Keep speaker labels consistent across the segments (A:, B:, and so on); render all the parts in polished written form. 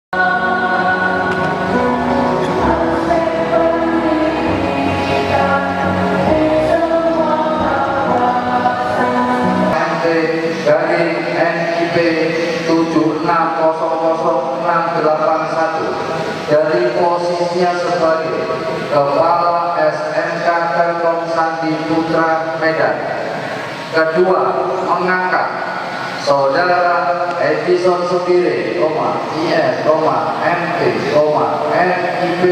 A: dari NIP 76000681 dari posisinya sebagai Kepala SMK Telkom Sandi Putra Medan. Kedua, mengangkat Saudara Edison Sepire, IF, MP, NIP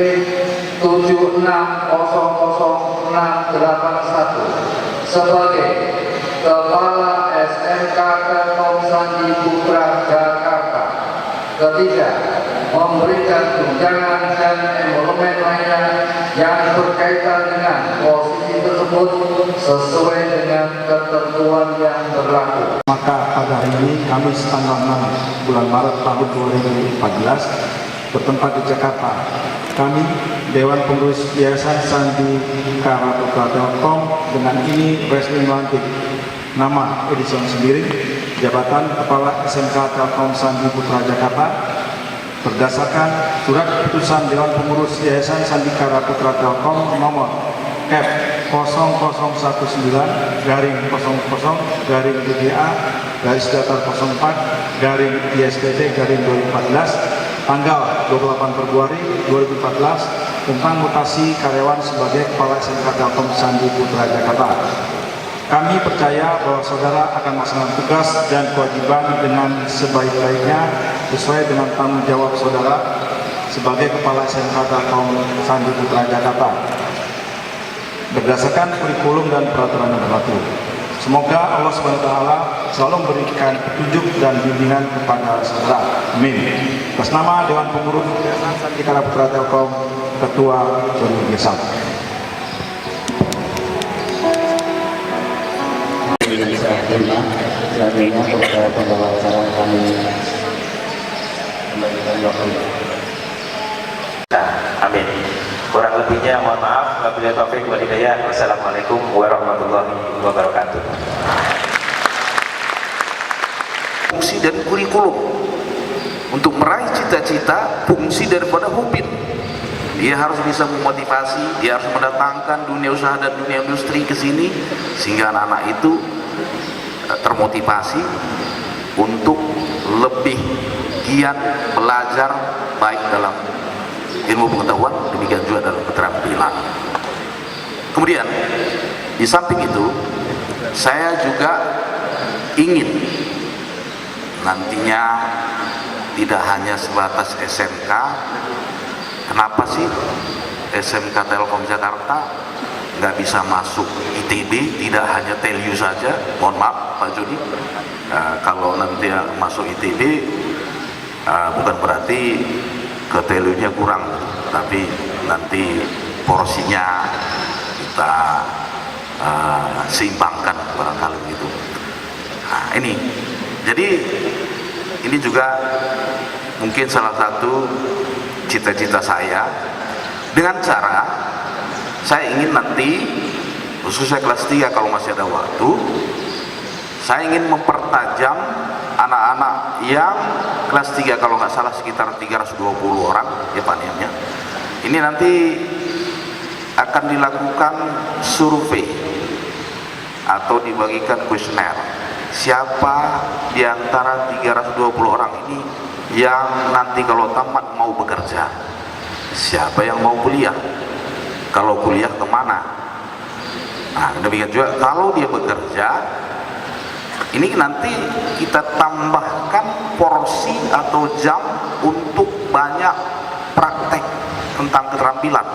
A: 76000681 sebagai Kepala SMK Telkom Sandi Putra Jakarta. Ketiga, memberikan tunjangan dan emolumen lainnya yang berkaitan dengan posisi tersebut sesuai dengan ketentuan yang berlaku.
B: Maka pada hari ini Kamis tanggal 6 bulan Maret tahun 2014 bertempat di Jakarta, kami Dewan Pengurus Yayasan Sandi Putra Telkom dengan ini resmi melantik nama Edison Sembiring, jabatan Kepala SMK Telkom Sandi Putra Jakarta, berdasarkan surat keputusan Dewan Pengurus Yayasan Sandi Putra Telkom nomor F0019-DGA-04-ISTT-2014 tanggal 28 Februari 2014 tentang mutasi karyawan sebagai Kepala SMK Telkom Sandi Putra Jakarta. Kami percaya bahwa saudara akan melaksanakan tugas dan kewajiban dengan sebaik-baiknya sesuai dengan tanggung jawab saudara sebagai Kepala SMK Telkom Sandi Putra Jakarta berdasarkan kurikulum dan peraturan yang berlaku. Semoga Allah SWT selalu memberikan petunjuk dan bimbingan kepada saudara. Amin. Atas nama Dewan Pengurus Yayasan Sandi Putra Telkom, Ketua Joni Gesam.
C: Bisa terima selanjutnya kepada pembawa acara kami kembalikan waktu.
D: Amin. Kurang lebihnya mohon maaf. Wabillahi taufiq wal hidayah. Wassalamualaikum warahmatullahi wabarakatuh.
E: Fungsi dan kurikulum untuk meraih cita-cita, fungsi daripada Hubin, dia harus bisa memotivasi, dia harus mendatangkan dunia usaha dan dunia industri ke sini sehingga anak-anak itu termotivasi untuk lebih giat belajar baik dalam ilmu pengetahuan, demikian juga dalam keterampilan. Kemudian di samping itu saya juga ingin nantinya tidak hanya sebatas SMK. Kenapa sih SMK Telkom Jakarta nggak bisa masuk ITB, tidak hanya Telyu saja? Mohon maaf Pak Joni, kalau nanti masuk ITB bukan berarti ke Telyu-nya kurang, tapi nanti porsinya kita seimbangkan barangkali begitu. Nah, jadi ini juga mungkin salah satu cita-cita saya, dengan cara saya ingin nanti khususnya kelas 3 kalau masih ada waktu, saya ingin mempertajam anak-anak yang kelas 3 kalau nggak salah sekitar 320 orang ya Pak Niamnya. Ini nanti akan dilakukan survei atau dibagikan kuesioner. Siapa di antara 320 orang ini yang nanti kalau tamat mau bekerja? Siapa yang mau kuliah? Kalau kuliah kemana? Nah, demikian juga kalau dia bekerja, ini nanti kita tambahkan porsi atau jam untuk banyak praktek tentang keterampilan.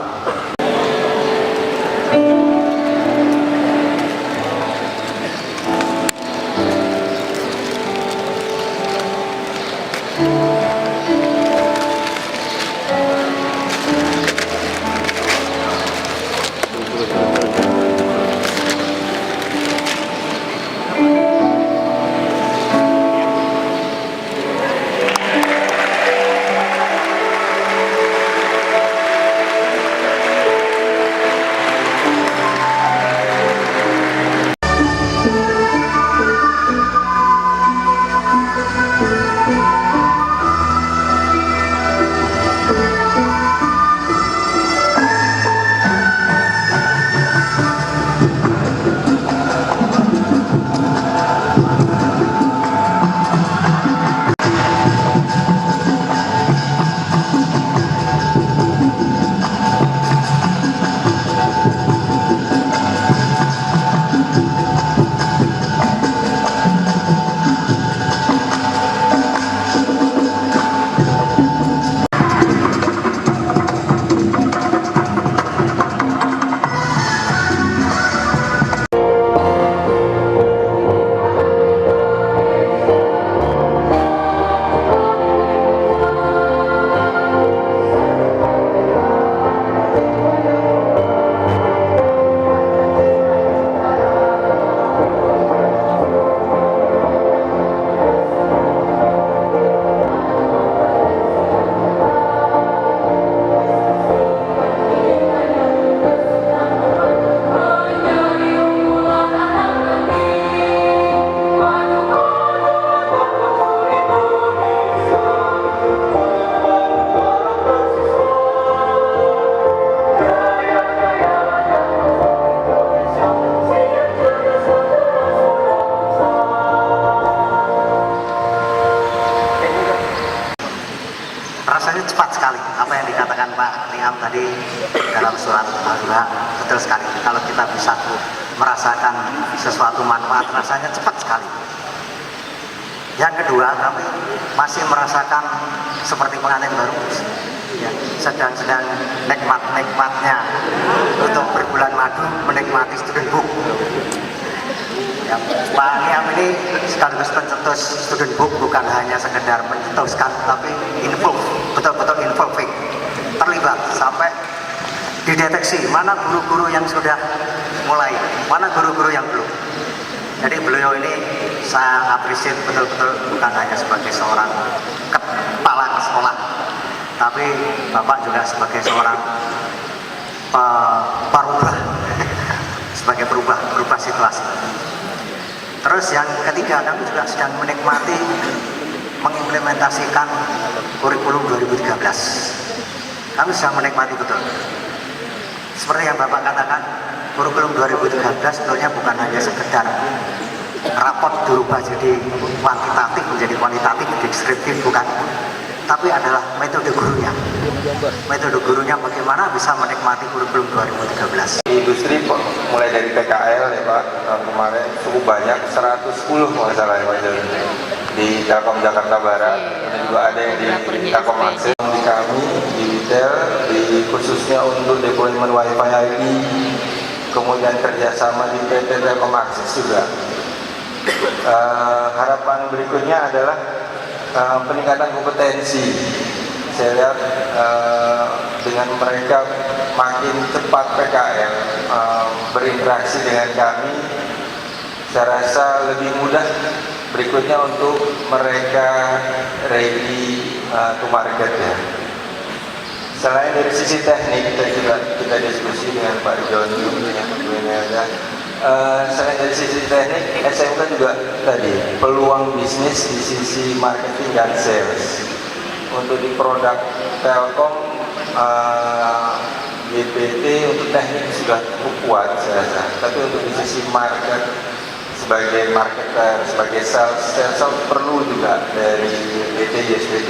C: tadi dalam surat Al-Duha, betul sekali. Kalau kita bisa merasakan sesuatu manfaat, rasanya cepat sekali. Yang kedua, kami masih merasakan seperti pengantin baru, ya, sedang nikmat-nikmatnya untuk berbulan madu menikmati student book. Ya, Pak Niam ini sekaligus pencetus student book, bukan hanya sekedar mencetuskan, tapi involve, betul-betul involving, terlibat sampai dideteksi mana guru-guru yang sudah mulai, mana guru-guru yang belum. Jadi beliau ini saya apresiasi betul-betul, bukan hanya sebagai seorang kepala sekolah, tapi Bapak juga sebagai seorang perubah, sebagai berubah situasi. Terus yang ketiga, kami juga sedang menikmati mengimplementasikan kurikulum 2013. Kami sedang menikmati betul. Seperti yang Bapak katakan, kurikulum 2013 sebetulnya bukan hanya sekedar rapot dirubah jadi kuantitatif menjadi kualitatif, deskriptif, bukan, tapi adalah metode gurunya. Metode gurunya bagaimana bisa menikmati kurikulum 2013.
F: Industri mulai dari PKL ya Pak, tahun kemarin cukup banyak, 110 kalau salah ya Pak Joni, di Telkom Jakarta Barat, dan juga ada yang di Telkom Akses. Di kami di retail, khususnya untuk deployment Wi-Fi ID, kemudian kerjasama di PT Telkom Akses juga. Harapan berikutnya adalah peningkatan kompetensi. Saya lihat dengan mereka makin cepat PKL berinteraksi dengan kami, saya rasa lebih mudah berikutnya untuk mereka ready to market ya. Selain dari sisi teknik, kita diskusi dengan Pak Joni, dengan Bu Imelda. Selain dari sisi teknik, SMK juga tadi peluang bisnis di sisi marketing dan sales. Untuk di produk Telkom, GPT untuk teknik sudah cukup kuat saya rasa. Tapi untuk di sisi market, sebagai marketer, sebagai sales perlu juga dari PT YSPT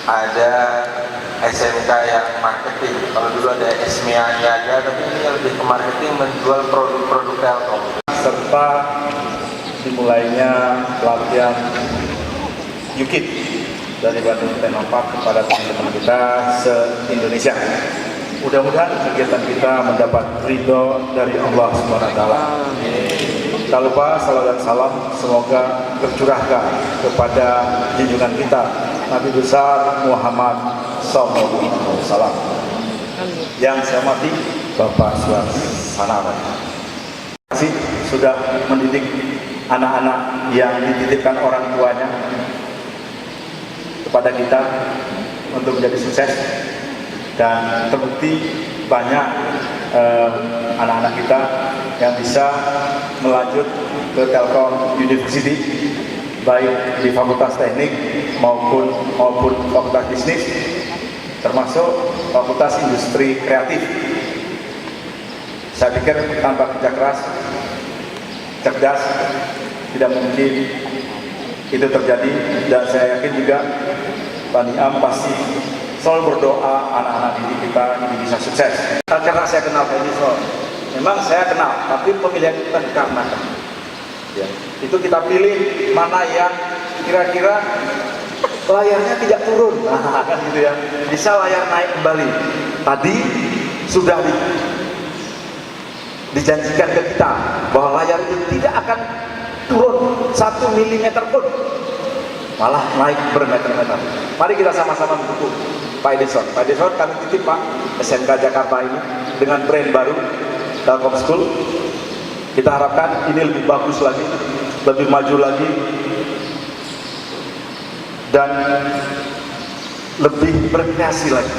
F: ada SMK yang marketing. Kalau dulu ada SMEA Niaga, tapi ini lebih ke marketing, menjual produk-produk Telkom.
B: Serta dimulainya pelatihan UKIT dari Bandung Technopark kepada teman-teman kita se-Indonesia. Mudah-mudahan kegiatan kita mendapat ridho dari Allah SWT. Tak lupa salam dan salam semoga tercurahkan kepada junjungan kita Nabi besar Muhammad SAW. Yang saya hormati Bapak Suasana. Terima kasih sudah mendidik anak-anak yang dititipkan orang tuanya kepada kita untuk menjadi sukses, dan terbukti banyak anak-anak kita yang bisa melanjut ke Telkom University, baik di Fakultas Teknik maupun Fakultas Bisnis, termasuk Fakultas Industri Kreatif. Saya pikir tanpa kerja keras, cerdas, tidak mungkin itu terjadi, dan saya yakin juga Pak Niam pasti selalu berdoa anak-anak didik kita ini bisa sukses. Karena saya kenal Pak Edison, memang saya kenal, tapi pemilihan kita dikarenakan. Ya, itu kita pilih mana yang kira-kira layarnya tidak turun, nah, kan gitu ya, bisa layar naik kembali. Tadi sudah dijanjikan ke kita bahwa layar itu tidak akan turun 1 mm pun, malah naik bermeter-meter. Mari kita sama-sama mendukung Pak Edison. Pak Edison, kami titip Pak, SMK Jakarta ini dengan brand baru Telkom School. Kita harapkan ini lebih bagus lagi, lebih maju lagi, dan lebih berkreasi lagi.